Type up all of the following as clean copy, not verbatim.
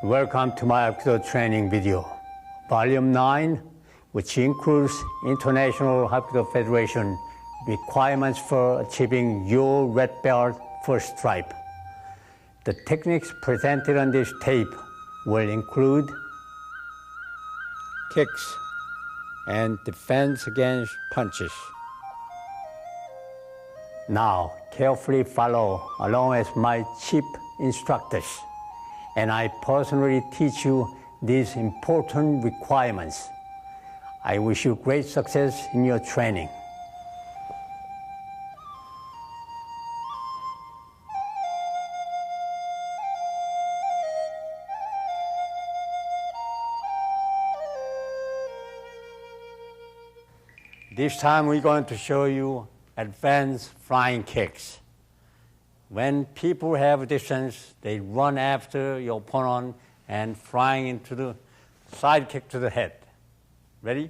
Welcome to my Hapkido training video, Volume 9, which includes International Hapkido Federation requirements for achieving your red belt first stripe. The techniques presented on this tape will include kicks and defense against punches. Now, carefully follow along as my chief instructors, and I personally teach you these important requirements. I wish you great success in your training. This time we're going to show you advanced flying kicks. When people have distance, they run after your opponent and flying into the side kick to the head. Ready?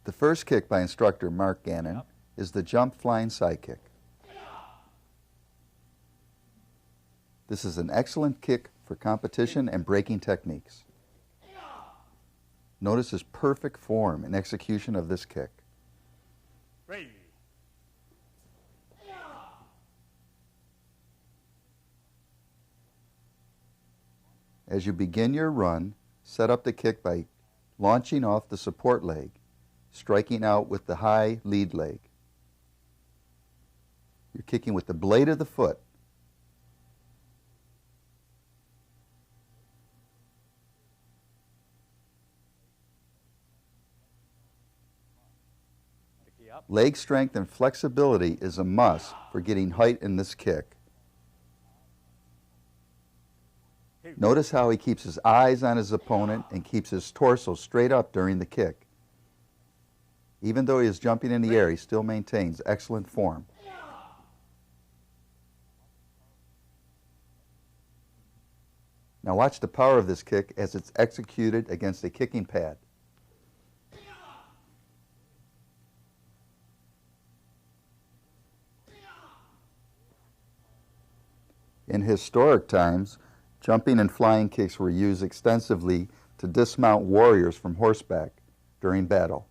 The first kick by instructor Mark Gannon is the jump flying side kick. This is an excellent kick for competition and breaking techniques. Notice his perfect form and execution of this kick. Ready. As you begin your run, set up the kick by launching off the support leg, striking out with the high lead leg. You're kicking with the blade of the foot. Leg strength and flexibility is a must for getting height in this kick. Notice how he keeps his eyes on his opponent and keeps his torso straight up during the kick. Even though he is jumping in the air, he still maintains excellent form. Now watch the power of this kick as it's executed against a kicking pad. In historic times, jumping and flying kicks were used extensively to dismount warriors from horseback during battle.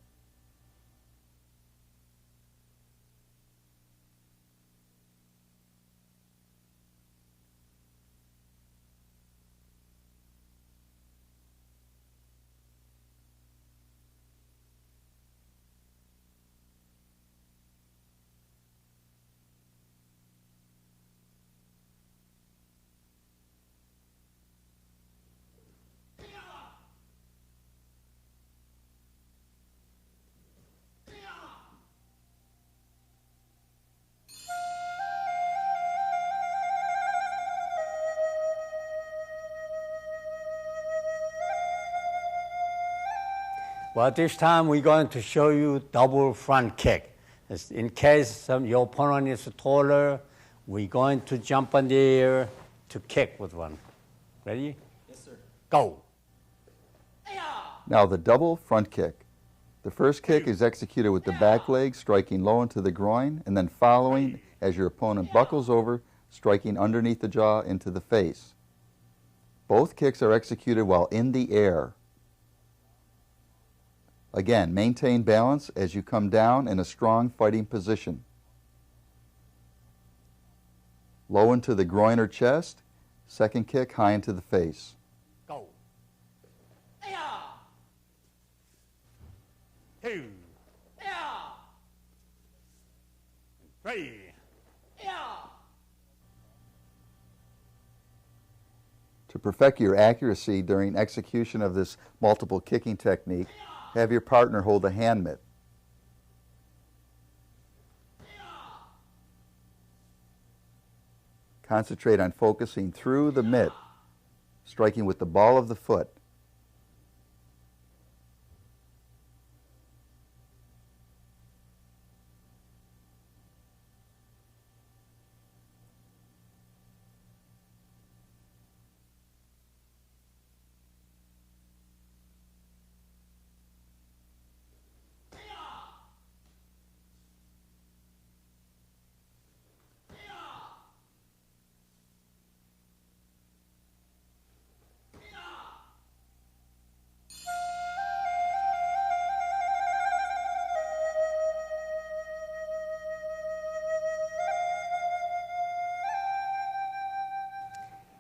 Well, this time we're going to show you double front kick. In case your opponent is taller, we're going to jump on the air to kick with one. Ready? Yes, sir. Go. Now the double front kick. The first kick is executed with the back leg striking low into the groin, and then following as your opponent buckles over, striking underneath the jaw into the face. Both kicks are executed while in the air. Again, maintain balance as you come down in a strong fighting position. Low into the groin or chest, second kick high into the face. Go. 2. 3. To perfect your accuracy during execution of this multiple kicking technique, have your partner hold a hand mitt. Concentrate on focusing through the mitt, striking with the ball of the foot.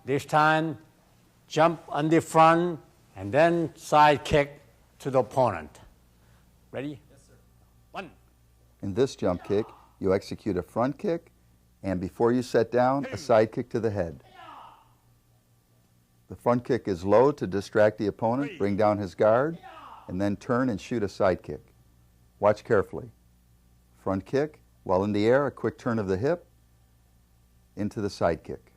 This time, jump on the front and then side kick to the opponent. Ready? Yes, sir. 1. In this jump kick, you execute a front kick, and before you set down, a side kick to the head. The front kick is low to distract the opponent, bring down his guard, and then turn and shoot a side kick. Watch carefully. Front kick, while in the air, a quick turn of the hip into the side kick.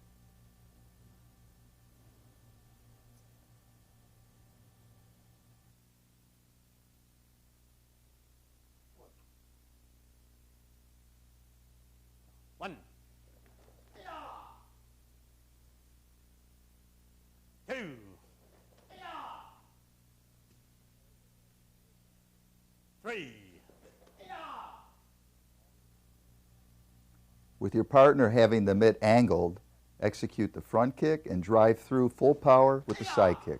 One. 2. 3. With your partner having the mitt angled, execute the front kick and drive through full power with the side kick.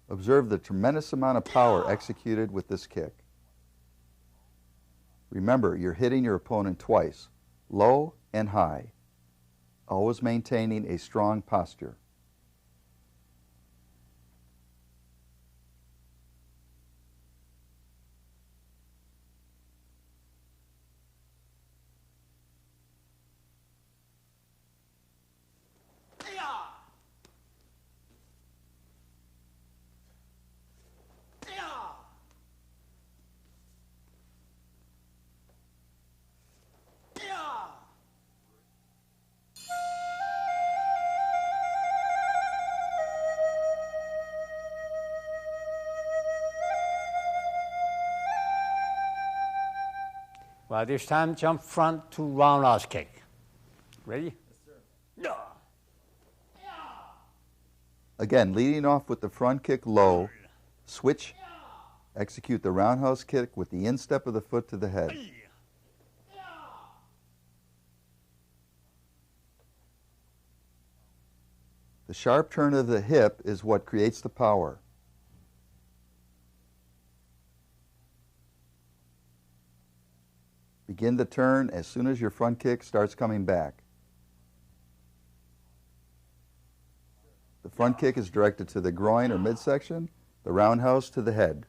Observe the tremendous amount of power executed with this kick. Remember, you're hitting your opponent twice, low and high, always maintaining a strong posture. Well, this time, jump front to roundhouse kick. Ready? Yes, sir. Yeah. Again, leading off with the front kick low, switch, execute the roundhouse kick with the instep of the foot to the head. The sharp turn of the hip is what creates the power. Begin the turn as soon as your front kick starts coming back. The front kick is directed to the groin or midsection, the roundhouse to the head.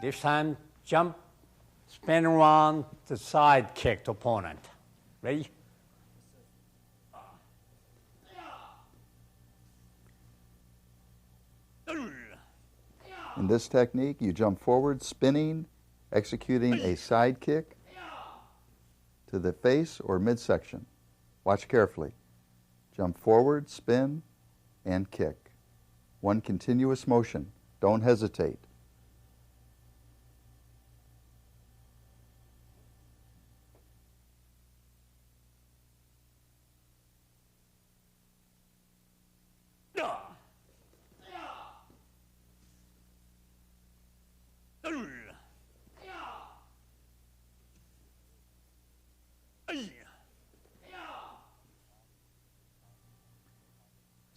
This time, jump, spin around the side kick to opponent. Ready? In this technique, you jump forward, spinning, executing a side kick to the face or midsection. Watch carefully. Jump forward, spin, and kick. One continuous motion. Don't hesitate.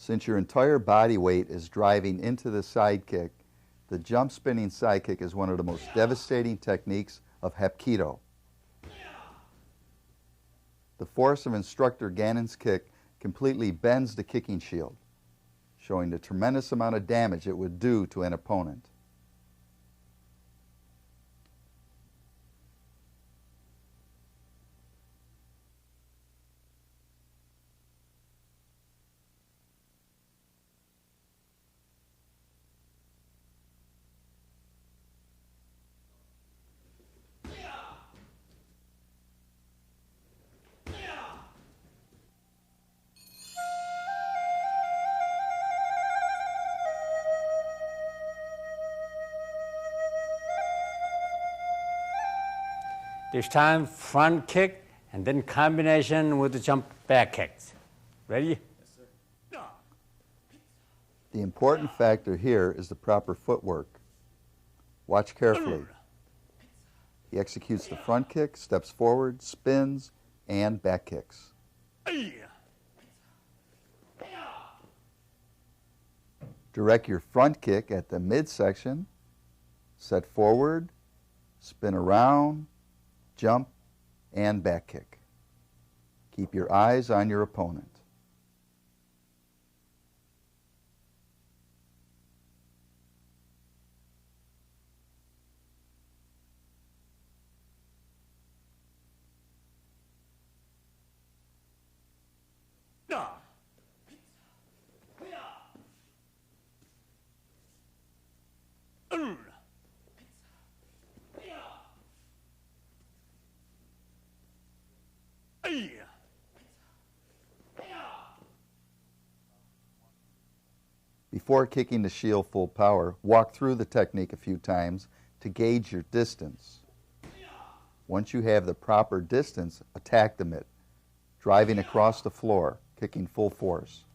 Since your entire body weight is driving into the side kick, the jump spinning side kick is one of the most devastating techniques of Hapkido. The force of instructor Gannon's kick completely bends the kicking shield, showing the tremendous amount of damage it would do to an opponent. This time, front kick, and then combination with the jump back kicks. Ready? Yes, sir. The important factor here is the proper footwork. Watch carefully. He executes the front kick, steps forward, spins, and back kicks. Direct your front kick at the midsection, set forward, spin around, jump, and back kick. Keep your eyes on your opponent. Before kicking the shield full power, walk through the technique a few times to gauge your distance. Once you have the proper distance, attack the mitt, driving across the floor, kicking full force.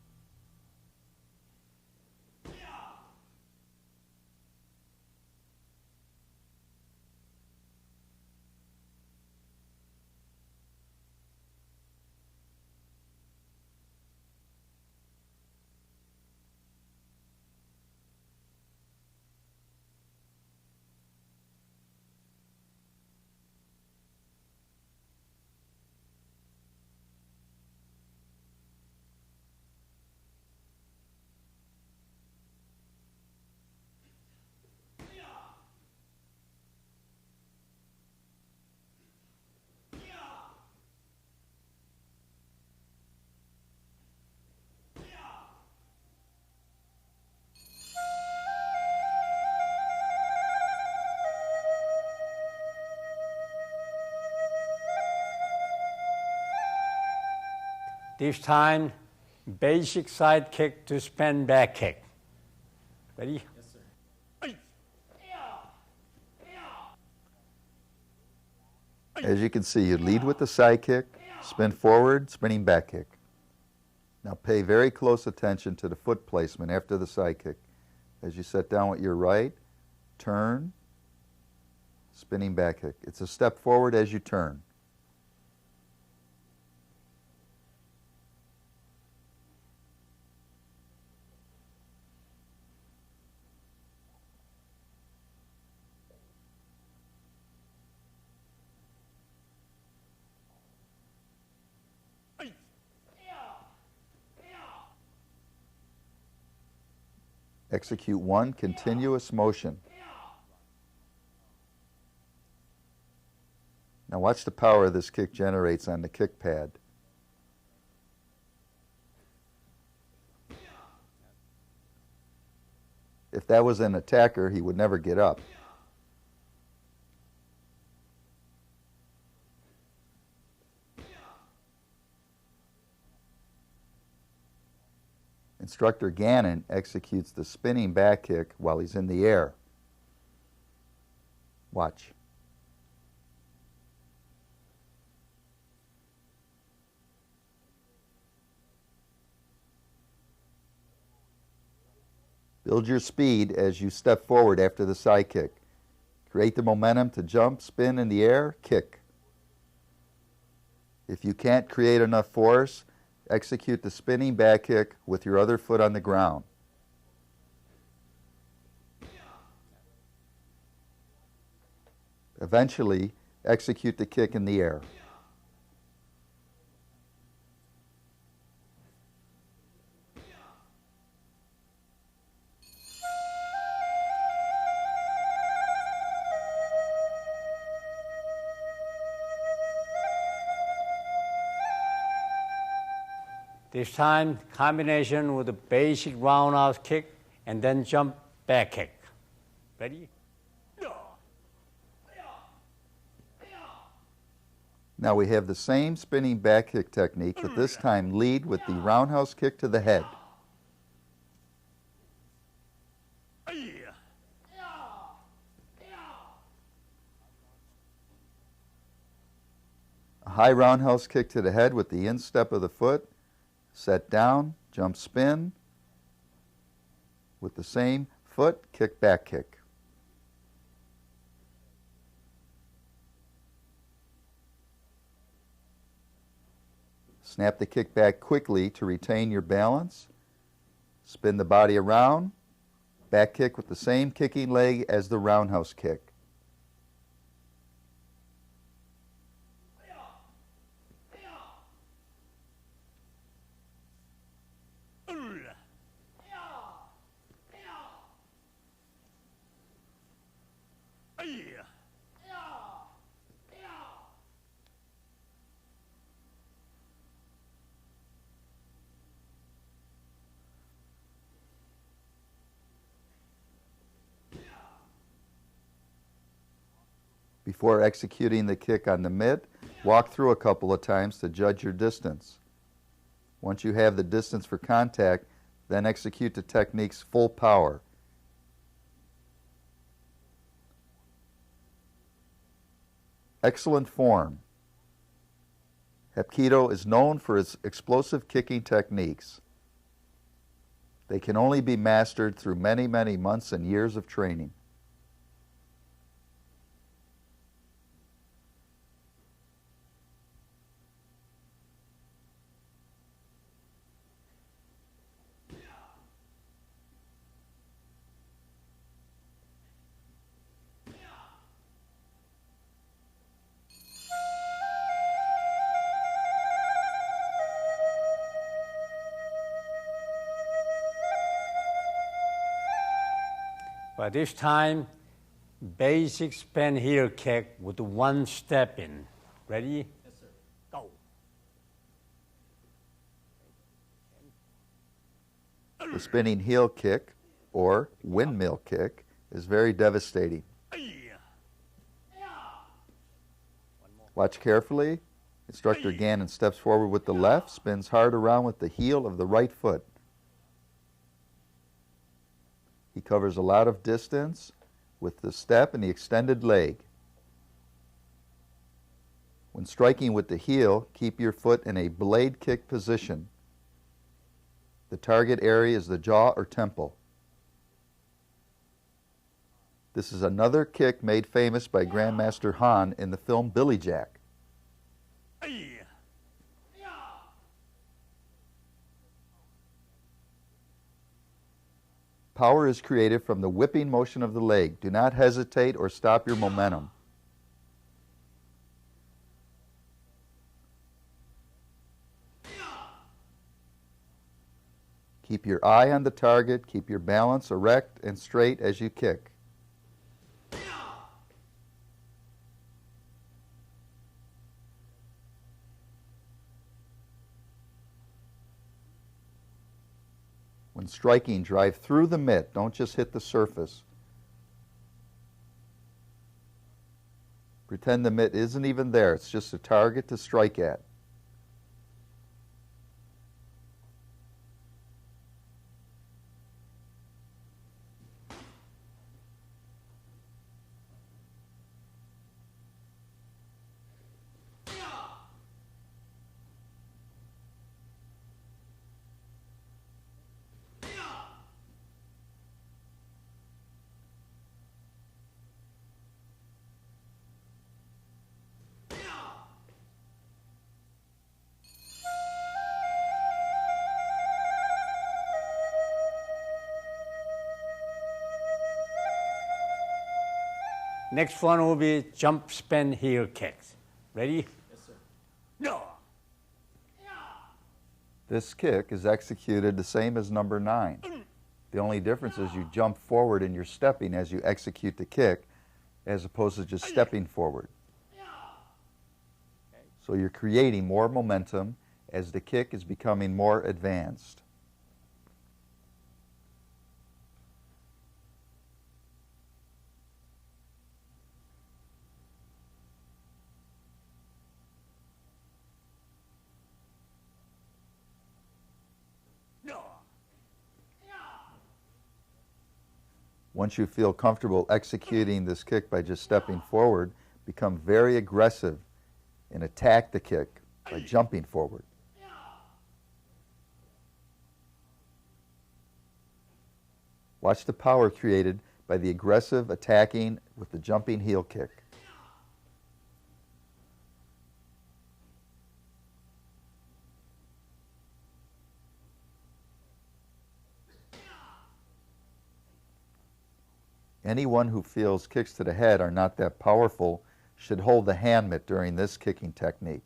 This time, basic side kick to spin back kick. Ready? Yes, sir. As you can see, you lead with the side kick, spin forward, spinning back kick. Now pay very close attention to the foot placement after the side kick. As you set down with your right, turn, spinning back kick. It's a step forward as you turn. Execute one continuous motion. Now watch the power this kick generates on the kick pad. If that was an attacker, he would never get up. Instructor Gannon executes the spinning back kick while he's in the air. Watch. Build your speed as you step forward after the side kick. Create the momentum to jump, spin in the air, kick. If you can't create enough force, execute the spinning back kick with your other foot on the ground. Eventually, execute the kick in the air. This time, combination with a basic roundhouse kick and then jump back kick. Ready? Now we have the same spinning back kick technique, but this time lead with the roundhouse kick to the head. A high roundhouse kick to the head with the instep of the foot, set down, jump spin, with the same foot, kick back kick. Snap the kick back quickly to retain your balance. Spin the body around. Back kick with the same kicking leg as the roundhouse kick. Before executing the kick on the mitt, walk through a couple of times to judge your distance. Once you have the distance for contact, then execute the technique's full power. Excellent form. Hapkido is known for its explosive kicking techniques. They can only be mastered through many, many months and years of training. But this time, basic span heel kick with one step in. Ready? Yes, sir. Go. The spinning heel kick, or windmill kick, is very devastating. Watch carefully. Instructor Gannon steps forward with the left, spins hard around with the heel of the right foot. He covers a lot of distance with the step and the extended leg. When striking with the heel, keep your foot in a blade kick position. The target area is the jaw or temple. This is another kick made famous by Grandmaster Han in the film Billy Jack. Power is created from the whipping motion of the leg. Do not hesitate or stop your momentum. Keep your eye on the target. Keep your balance erect and straight as you kick. When striking, drive through the mitt. Don't just hit the surface. Pretend the mitt isn't even there. It's just a target to strike at. Next one will be jump, spin, heel kicks. Ready? Yes, sir. No. This kick is executed the same as number 9. The only difference is you jump forward and you're stepping as you execute the kick, as opposed to just stepping forward. So you're creating more momentum as the kick is becoming more advanced. Once you feel comfortable executing this kick by just stepping forward, become very aggressive and attack the kick by jumping forward. Watch the power created by the aggressive attacking with the jumping heel kick. Anyone who feels kicks to the head are not that powerful should hold the hand mitt during this kicking technique.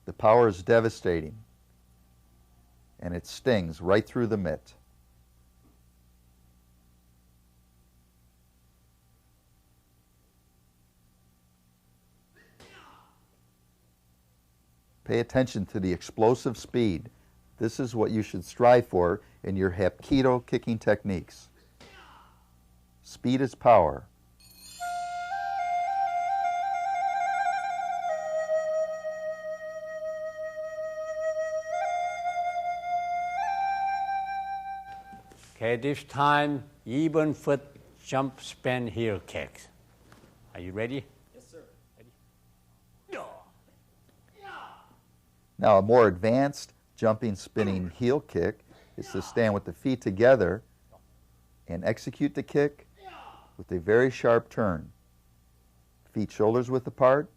The power is devastating, and it stings right through the mitt. Pay attention to the explosive speed. This is what you should strive for in your Hapkido kicking techniques. Speed is power. Okay, this time, even foot jump, spin, heel kicks. Are you ready? Yes, sir. Ready? No. Now, a more advanced jumping, spinning heel kick is to stand with the feet together and execute the kick with a very sharp turn. Feet shoulders width apart.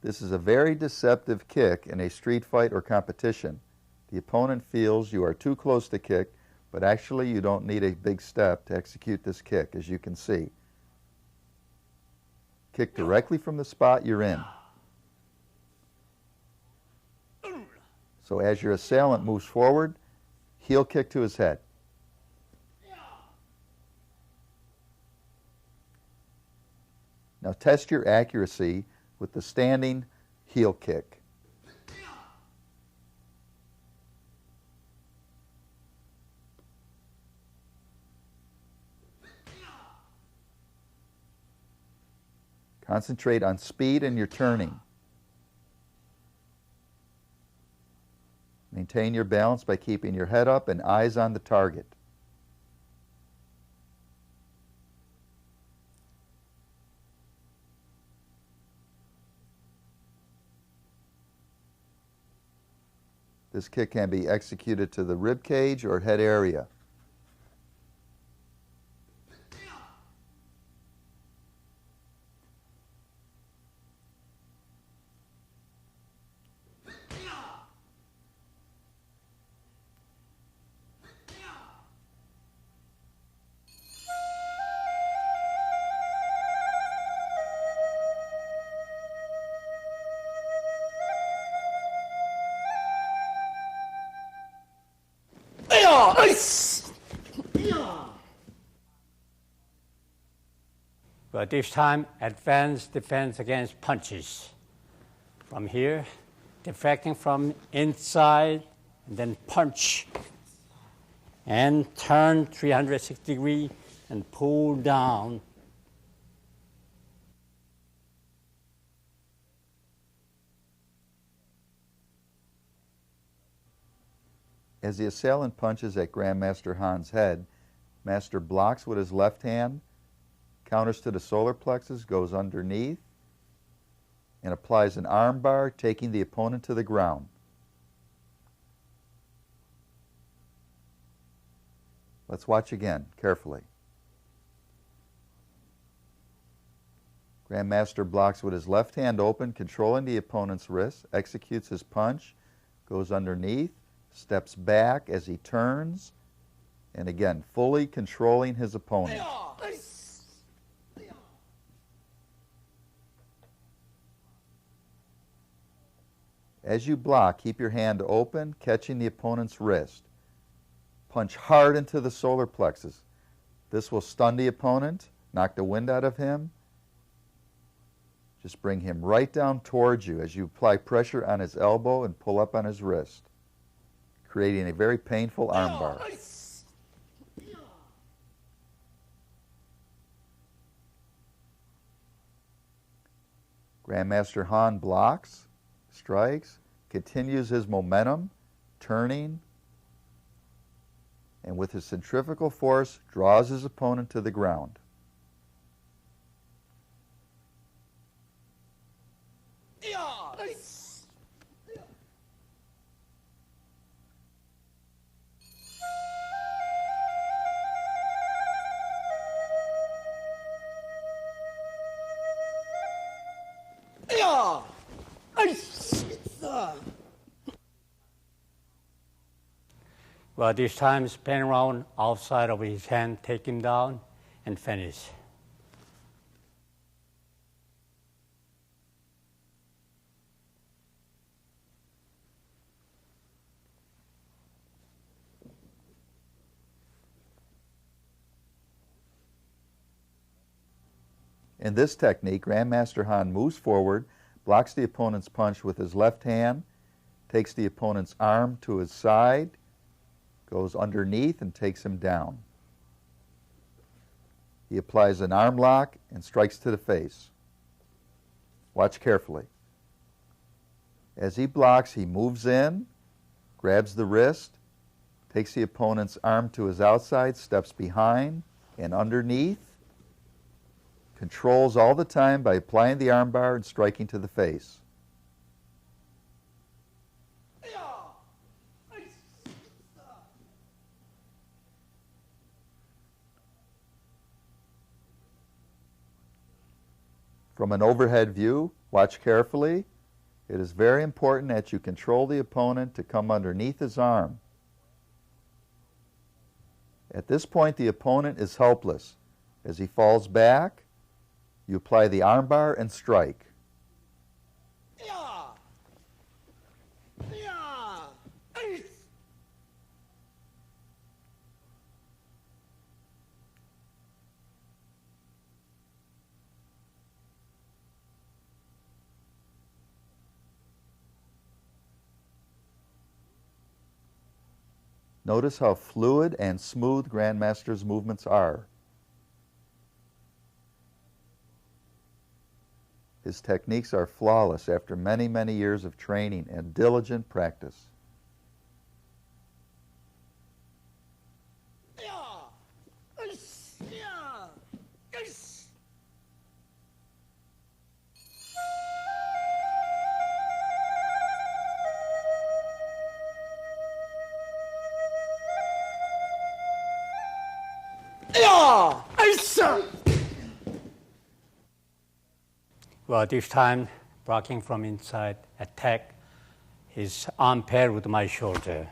This is a very deceptive kick in a street fight or competition. The opponent feels you are too close to kick, but actually you don't need a big step to execute this kick, as you can see. Kick directly from the spot you're in. So as your assailant moves forward, heel kick to his head. Now test your accuracy with the standing heel kick. Concentrate on speed in your turning. Maintain your balance by keeping your head up and eyes on the target. This kick can be executed to the rib cage or head area. But this time, advanced defense against punches. From here, deflecting from inside, and then punch. And turn 360 degrees and pull down. As the assailant punches at Grandmaster Han's head, Master blocks with his left hand, counters to the solar plexus, goes underneath, and applies an arm bar, taking the opponent to the ground. Let's watch again, carefully. Grandmaster blocks with his left hand open, controlling the opponent's wrist, executes his punch, goes underneath, steps back as he turns, And again, fully controlling his opponent. As you block, keep your hand open, catching the opponent's wrist. Punch hard into the solar plexus. This will stun the opponent, knock the wind out of him. Just bring him right down towards you as you apply pressure on his elbow and pull up on his wrist, creating a very painful armbar. Grandmaster Han blocks, strikes, continues his momentum, turning, and with his centrifugal force draws his opponent to the ground. Well, this time spin around outside of his hand, take him down, and finish. In this technique, Grandmaster Han moves forward, blocks the opponent's punch with his left hand, takes the opponent's arm to his side, goes underneath and takes him down. He applies an arm lock and strikes to the face. Watch carefully. As he blocks, he moves in, grabs the wrist, takes the opponent's arm to his outside, steps behind and underneath, controls all the time by applying the armbar and striking to the face. From an overhead view, watch carefully. It is very important that you control the opponent to come underneath his arm. At this point, the opponent is helpless. As he falls back, you apply the armbar and strike. Notice how fluid and smooth Grandmaster's movements are. His techniques are flawless after many, many years of training and diligent practice. Well, this time, blocking from inside, attack his arm paired with my shoulder.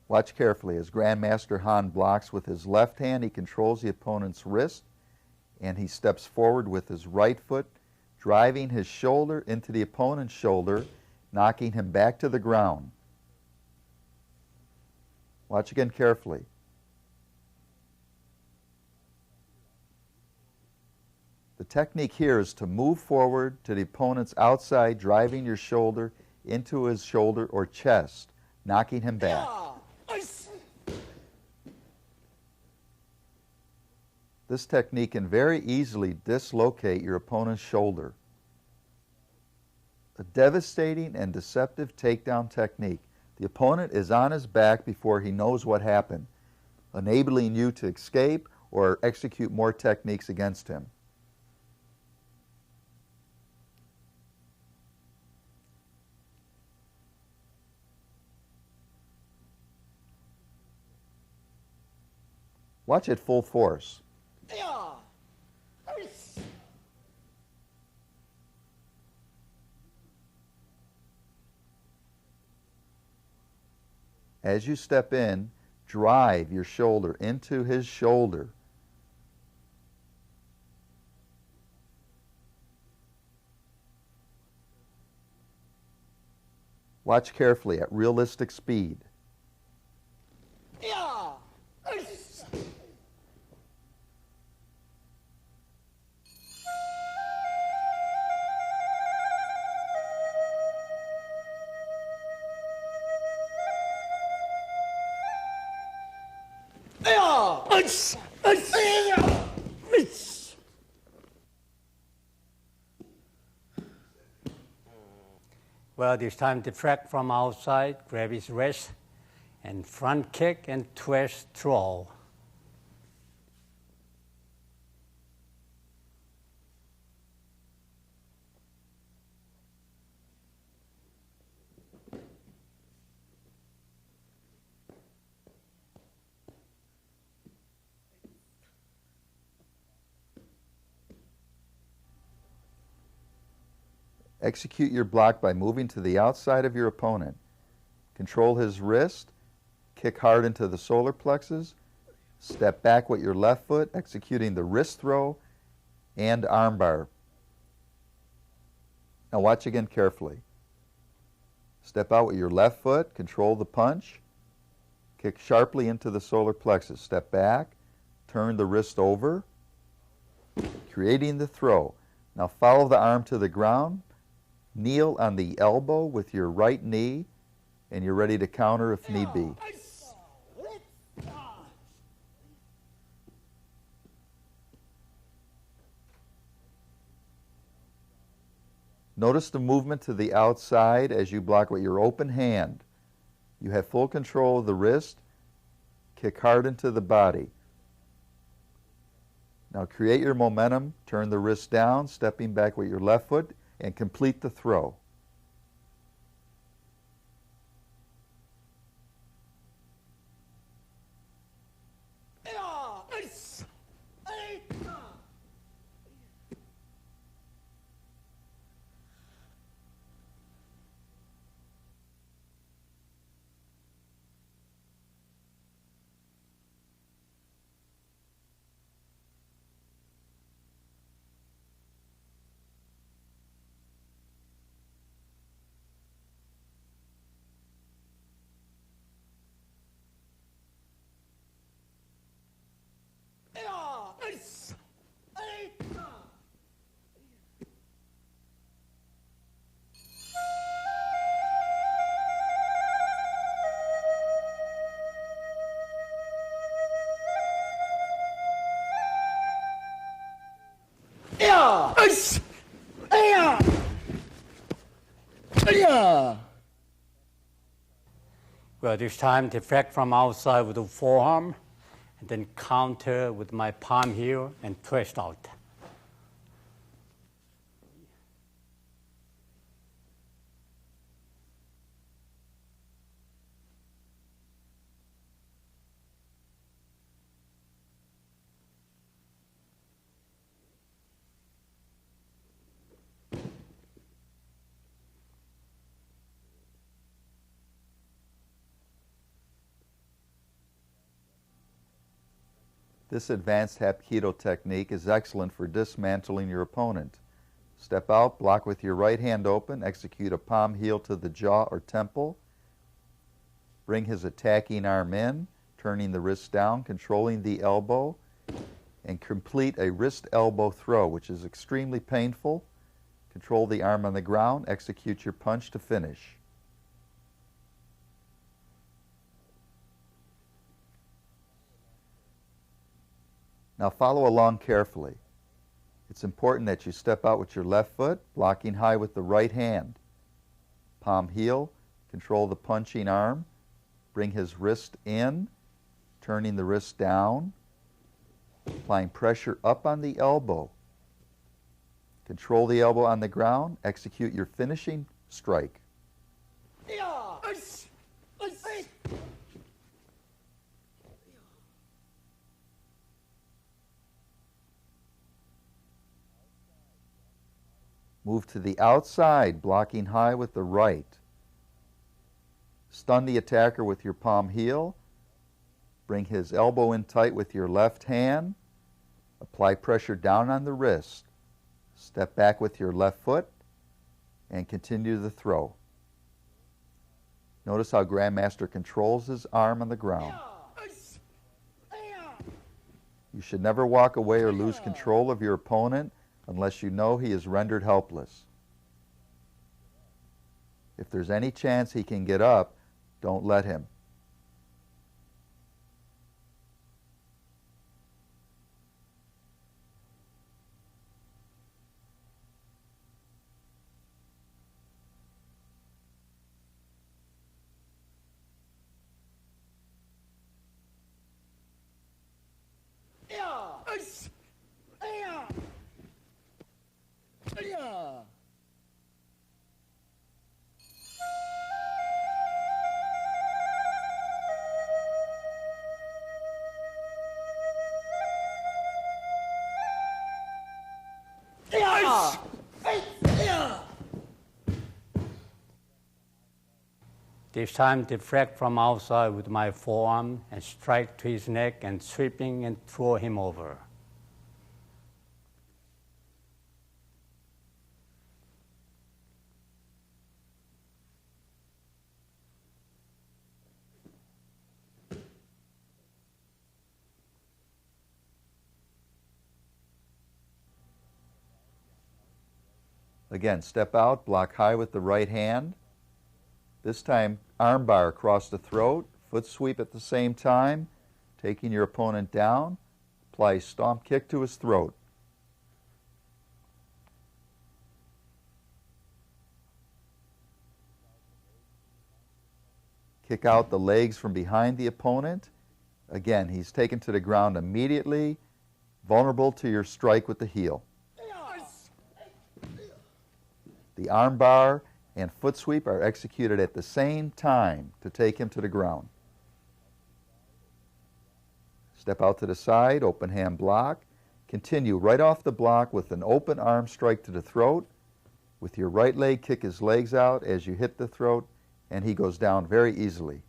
Watch carefully. As Grandmaster Han blocks with his left hand, he controls the opponent's wrist, and he steps forward with his right foot, driving his shoulder into the opponent's shoulder, knocking him back to the ground. Watch again carefully. The technique here is to move forward to the opponent's outside, driving your shoulder into his shoulder or chest, knocking him back. This technique can very easily dislocate your opponent's shoulder. A devastating and deceptive takedown technique. The opponent is on his back before he knows what happened, enabling you to escape or execute more techniques against him. Watch at full force. As you step in, drive your shoulder into his shoulder. Watch carefully at realistic speed. Well, this time deflect from outside, grab his wrist, and front kick and twist throw. Execute your block by moving to the outside of your opponent. Control his wrist, kick hard into the solar plexus, step back with your left foot, executing the wrist throw and armbar. Now watch again carefully. Step out with your left foot, control the punch, kick sharply into the solar plexus, step back, turn the wrist over, creating the throw. Now follow the arm to the ground, kneel on the elbow with your right knee, and you're ready to counter if need be. Notice the movement to the outside as you block with your open hand. You have full control of the wrist. Kick hard into the body. Now create your momentum, turn the wrist down, stepping back with your left foot, and complete the throw. Well, this time deflect from outside with the forearm, and then counter with my palm here and twist out. This advanced Hapkido technique is excellent for dismantling your opponent. Step out, block with your right hand open, execute a palm heel to the jaw or temple. Bring his attacking arm in, turning the wrist down, controlling the elbow, and complete a wrist elbow throw, which is extremely painful. Control the arm on the ground, execute your punch to finish. Now follow along carefully. It's important that you step out with your left foot, blocking high with the right hand. Palm heel, control the punching arm, bring his wrist in, turning the wrist down, applying pressure up on the elbow. Control the elbow on the ground, execute your finishing strike. Move to the outside, blocking high with the right. Stun the attacker with your palm heel. Bring his elbow in tight with your left hand. Apply pressure down on the wrist. Step back with your left foot and continue the throw. Notice how Grandmaster controls his arm on the ground. You should never walk away or lose control of your opponent unless you know he is rendered helpless. If there's any chance he can get up, don't let him. This time deflect from outside with my forearm and strike to his neck and sweeping and throw him over. Again, step out, block high with the right hand. This time, arm bar across the throat, foot sweep at the same time, taking your opponent down. Apply a stomp kick to his throat. Kick out the legs from behind the opponent. Again, he's taken to the ground immediately, vulnerable to your strike with the heel. The arm bar and foot sweep are executed at the same time to take him to the ground. Step out to the side, open hand block. Continue right off the block with an open arm strike to the throat. With your right leg, kick his legs out as you hit the throat, and he goes down very easily.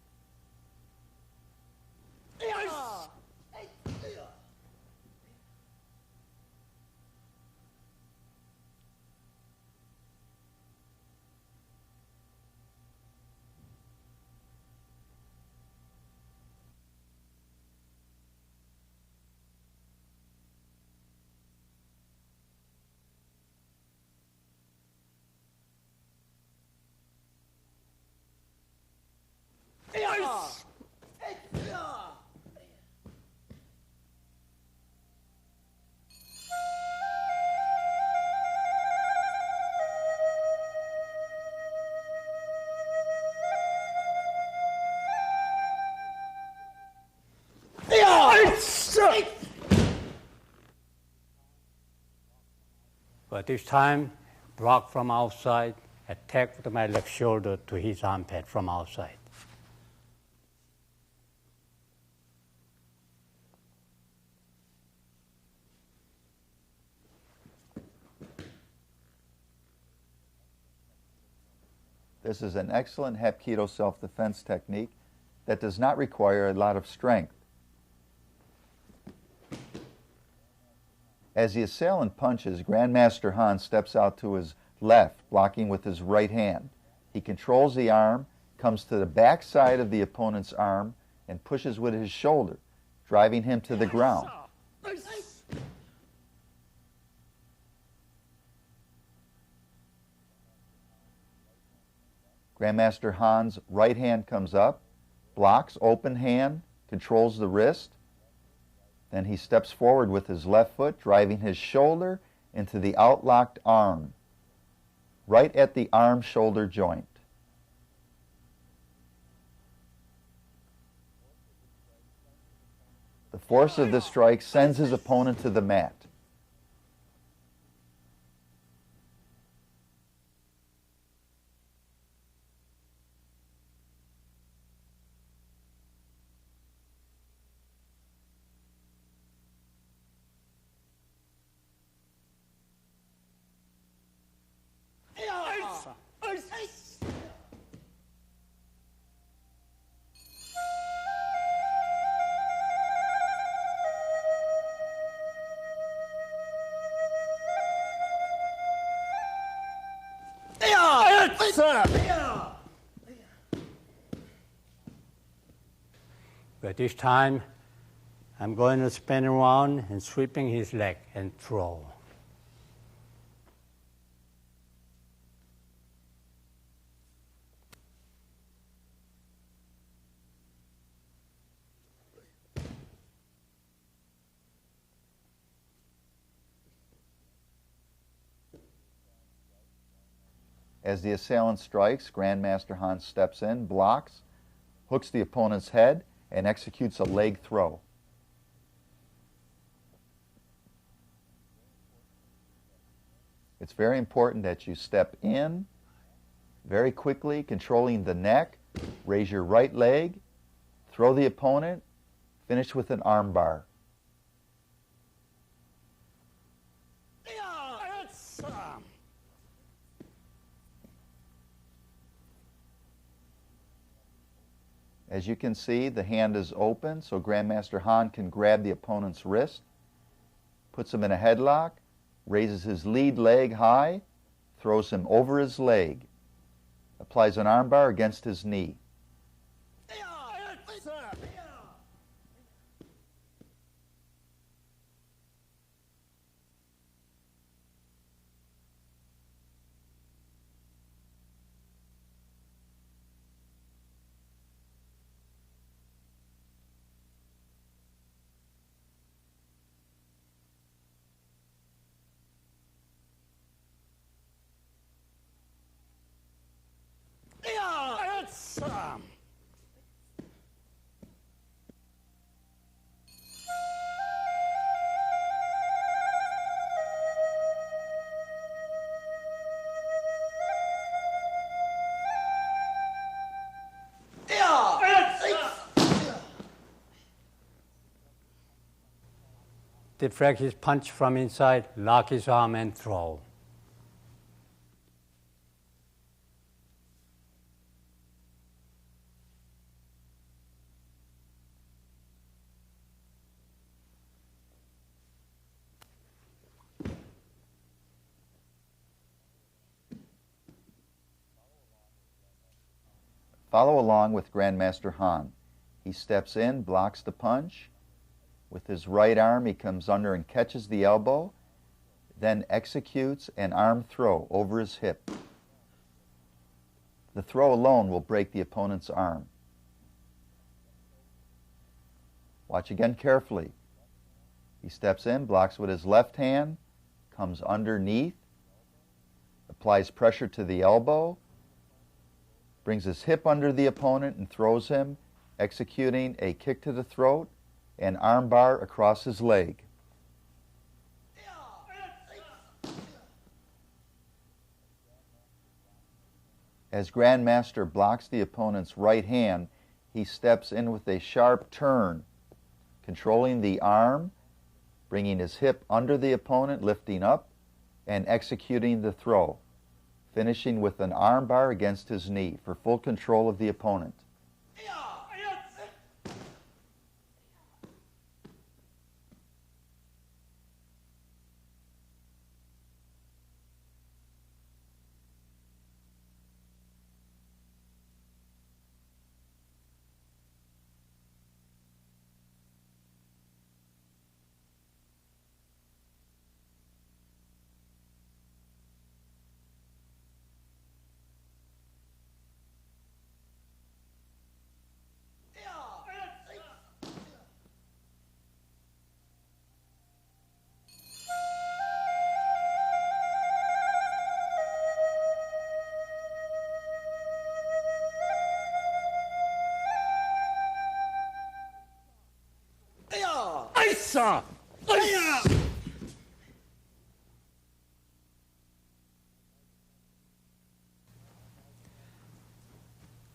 But this time, block from outside, attack with my left shoulder to his armpit from outside. This is an excellent Hapkido self-defense technique that does not require a lot of strength. As the assailant punches, Grandmaster Hans steps out to his left, blocking with his right hand. He controls the arm, comes to the back side of the opponent's arm, and pushes with his shoulder, driving him to the ground. Grandmaster Hans' right hand comes up, blocks, open hand, controls the wrist. Then he steps forward with his left foot, driving his shoulder into the outlocked arm, right at the arm-shoulder joint. The force of this strike sends his opponent to the mat. But this time, I'm going to spin around and sweeping his leg and throw. As the assailant strikes, Grandmaster Han steps in, blocks, hooks the opponent's head, and executes a leg throw. It's very important that you step in very quickly, controlling the neck, raise your right leg, throw the opponent, finish with an arm bar. As you can see, the hand is open, so Grandmaster Han can grab the opponent's wrist, puts him in a headlock, raises his lead leg high, throws him over his leg, applies an armbar against his knee. Deflect his punch from inside, lock his arm and throw. Follow along with Grandmaster Han. He steps in, blocks the punch. With his right arm, he comes under and catches the elbow, then executes an arm throw over his hip. The throw alone will break the opponent's arm. Watch again carefully. He steps in, blocks with his left hand, comes underneath, applies pressure to the elbow, brings his hip under the opponent and throws him, executing a kick to the throat and arm bar across his leg. As Grandmaster blocks the opponent's right hand, he steps in with a sharp turn, controlling the arm, bringing his hip under the opponent, lifting up, and executing the throw, finishing with an arm bar against his knee for full control of the opponent.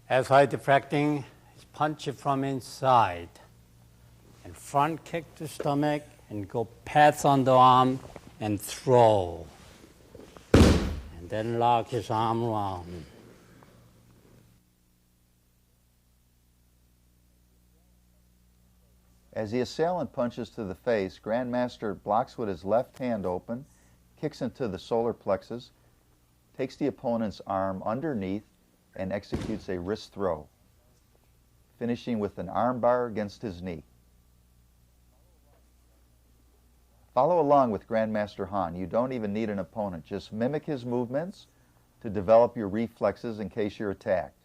As I deflecting his punch from inside, and front kick to stomach, and go pass on the arm and throw, and then lock his arm around. As the assailant punches to the face, Grandmaster blocks with his left hand open, kicks into the solar plexus, takes the opponent's arm underneath and executes a wrist throw, finishing with an arm bar against his knee. Follow along with Grandmaster Han. You don't even need an opponent. Just mimic his movements to develop your reflexes in case you're attacked.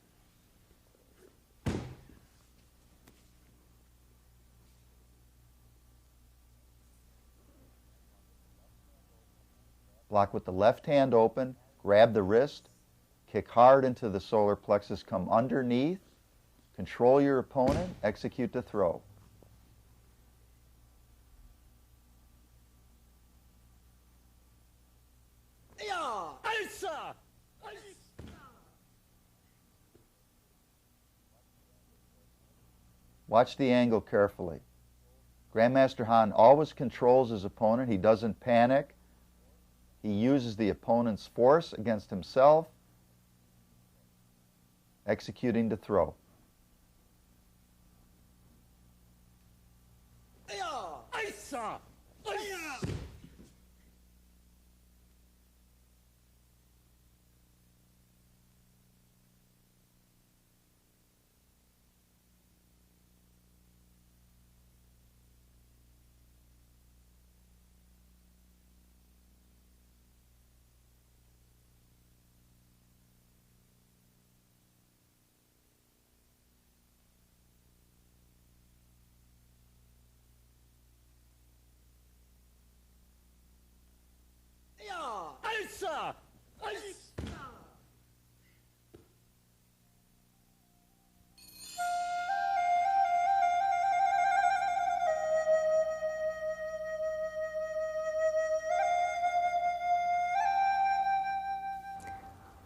Block with the left hand open, grab the wrist, kick hard into the solar plexus, come underneath, control your opponent, execute the throw. Watch the angle carefully. Grandmaster Han always controls his opponent. He doesn't panic. He uses the opponent's force against himself, executing the throw.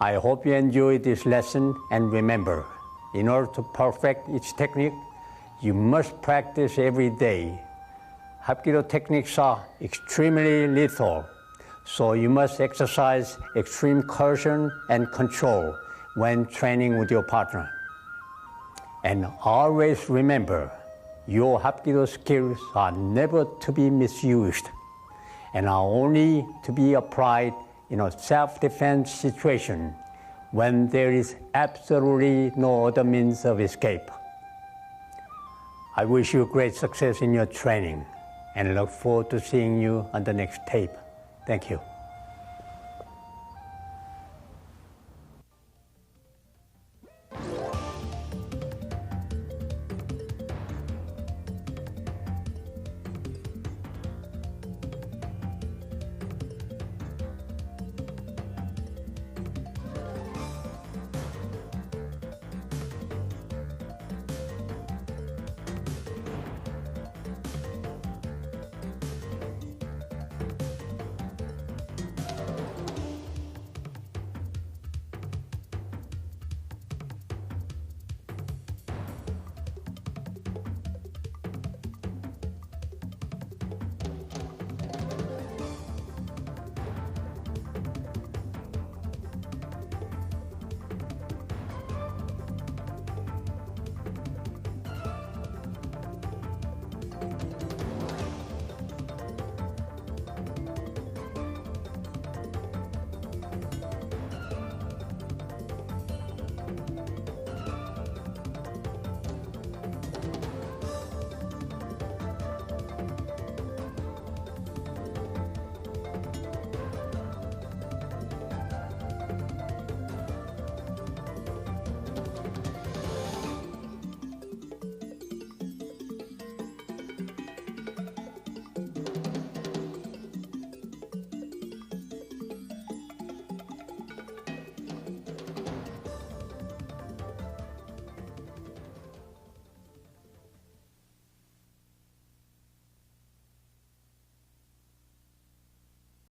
I hope you enjoyed this lesson, and remember, in order to perfect each technique, you must practice every day. Hapkido techniques are extremely lethal, so you must exercise extreme caution and control when training with your partner. And always remember, your Hapkido skills are never to be misused and are only to be applied in a self-defense situation when there is absolutely no other means of escape. I wish you great success in your training and look forward to seeing you on the next tape. Thank you.